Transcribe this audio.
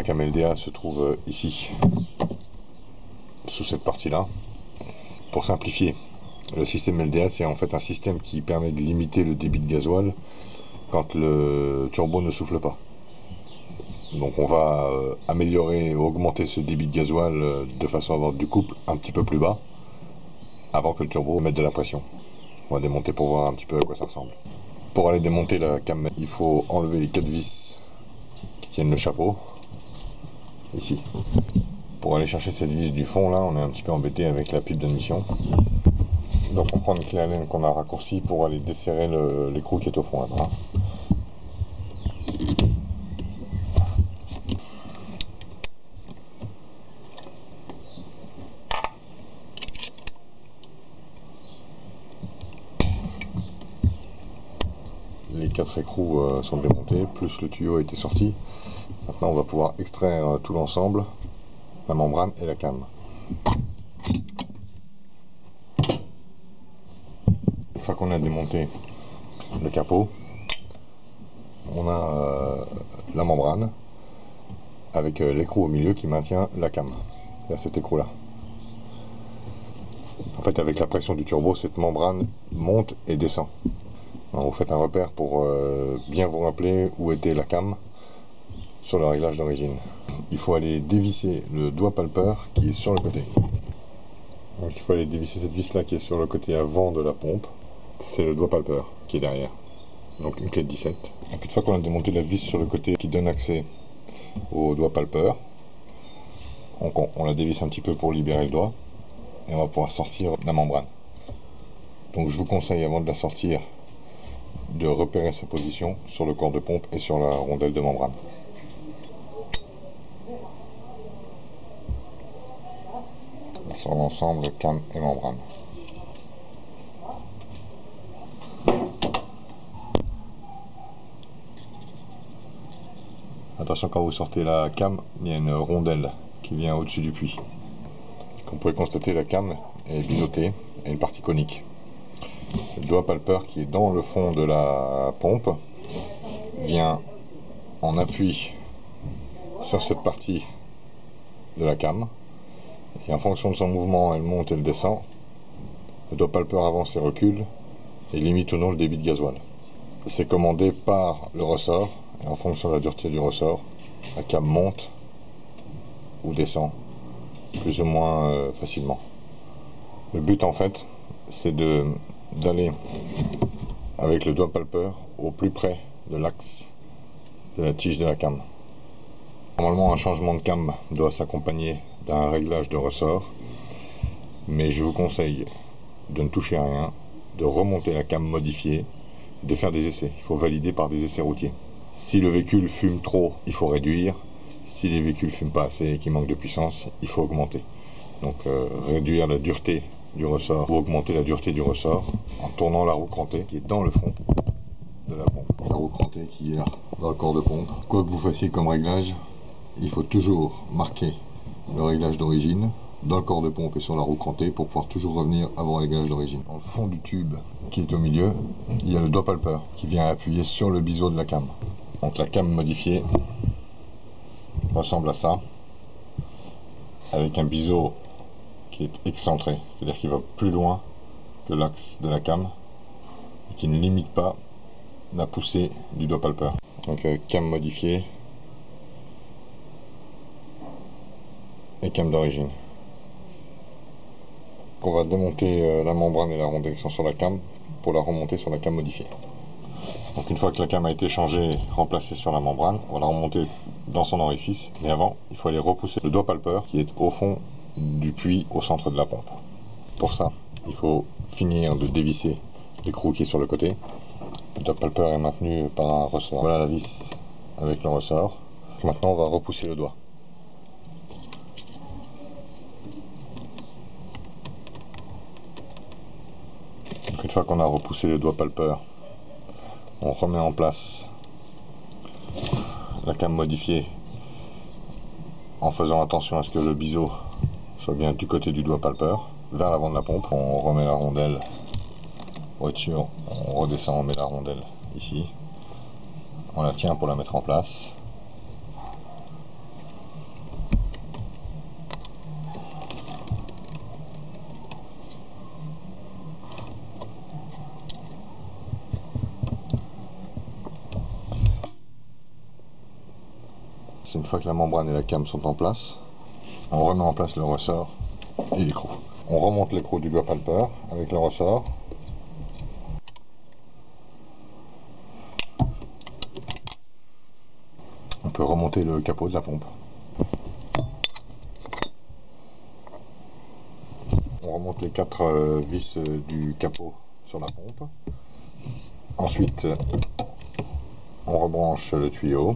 cam LDA se trouve ici, sous cette partie-là. Pour simplifier, le système LDA, c'est en fait un système qui permet de limiter le débit de gasoil quand le turbo ne souffle pas. Donc on va améliorer ou augmenter ce débit de gasoil de façon à avoir du couple un petit peu plus bas avant que le turbo mette de la pression. On va démonter pour voir un petit peu à quoi ça ressemble. Pour aller démonter la cam, il faut enlever les 4 vis qui tiennent le chapeau, ici. Pour aller chercher cette vis du fond là, on est un petit peu embêté avec la pipe d'admission. Donc on prend une clé Allen qu'on a raccourcie pour aller desserrer l'écrou qui est au fond là-bas. Les 4 écrous sont démontés, plus le tuyau a été sorti. Maintenant on va pouvoir extraire tout l'ensemble, la membrane et la cam. Une fois qu'on a démonté le capot, on a la membrane avec l'écrou au milieu qui maintient la cam. C'est cet écrou là. En fait, avec la pression du turbo, cette membrane monte et descend. Alors, vous faites un repère pour bien vous rappeler où était la cam sur le réglage d'origine. Il faut aller dévisser le doigt palpeur qui est sur le côté. Donc il faut aller dévisser cette vis là qui est sur le côté avant de la pompe. C'est le doigt palpeur qui est derrière. Donc une clé de 17. Donc une fois qu'on a démonté la vis sur le côté qui donne accès au doigt palpeur, on la dévisse un petit peu pour libérer le doigt et on va pouvoir sortir la membrane. Donc je vous conseille avant de la sortir de repérer sa position sur le corps de pompe et sur la rondelle de membrane. Sur l'ensemble cam et membrane. Attention, quand vous sortez la cam, il y a une rondelle qui vient au-dessus du puits. Comme vous pouvez constater, la cam est biseautée et une partie conique. Le doigt palpeur qui est dans le fond de la pompe vient en appui sur cette partie de la cam. Et en fonction de son mouvement, elle monte et elle descend. Le doigt palpeur avance et recule et limite ou non le débit de gasoil. C'est commandé par le ressort et en fonction de la dureté du ressort, la cam monte ou descend plus ou moins facilement. Le but en fait, c'est d'aller avec le doigt palpeur au plus près de l'axe de la tige de la cam. Normalement, un changement de cam doit s'accompagner d'un réglage de ressort, mais je vous conseille de ne toucher à rien, de remonter la cam modifiée, de faire des essais. Il faut valider par des essais routiers. Si le véhicule fume trop, il faut réduire. Si les véhicules fument pas assez et qu'il manque de puissance, il faut augmenter. Donc réduire la dureté du ressort ou augmenter la dureté du ressort en tournant la roue crantée qui est dans le fond de la pompe. La roue crantée qui est là, dans le corps de pompe. Quoi que vous fassiez comme réglage, il faut toujours marquer le réglage d'origine dans le corps de pompe et sur la roue crantée pour pouvoir toujours revenir à vos réglages d'origine. Dans le fond du tube qui est au milieu, il y a le doigt palpeur qui vient appuyer sur le biseau de la cam. Donc la cam modifiée ressemble à ça, avec un biseau qui est excentré, c'est-à-dire qu'il va plus loin que l'axe de la cam et qui ne limite pas la poussée du doigt palpeur. Donc cam modifiée et cam d'origine. On va démonter la membrane et la rondelle qui sont sur la cam pour la remonter sur la cam modifiée. Donc une fois que la cam a été changée, remplacée sur la membrane, on va la remonter dans son orifice, mais avant il faut aller repousser le doigt palpeur qui est au fond du puits au centre de la pompe. Pour ça, il faut finir de dévisser l'écrou qui est sur le côté. Le doigt palpeur est maintenu par un ressort. Voilà la vis avec le ressort. Maintenant on va repousser le doigt. Une fois qu'on a repoussé le doigt palpeur, on remet en place la cam modifiée en faisant attention à ce que le biseau soit bien du côté du doigt palpeur, vers l'avant de la pompe. On remet la rondelle voiture, on redescend, on met la rondelle ici, on la tient pour la mettre en place. une fois que la membrane et la cam sont en place, on remet en place le ressort et l'écrou. On remonte l'écrou du doigt palpeur avec le ressort. On peut remonter le capot de la pompe. On remonte les 4 vis du capot sur la pompe. Ensuite, on rebranche le tuyau.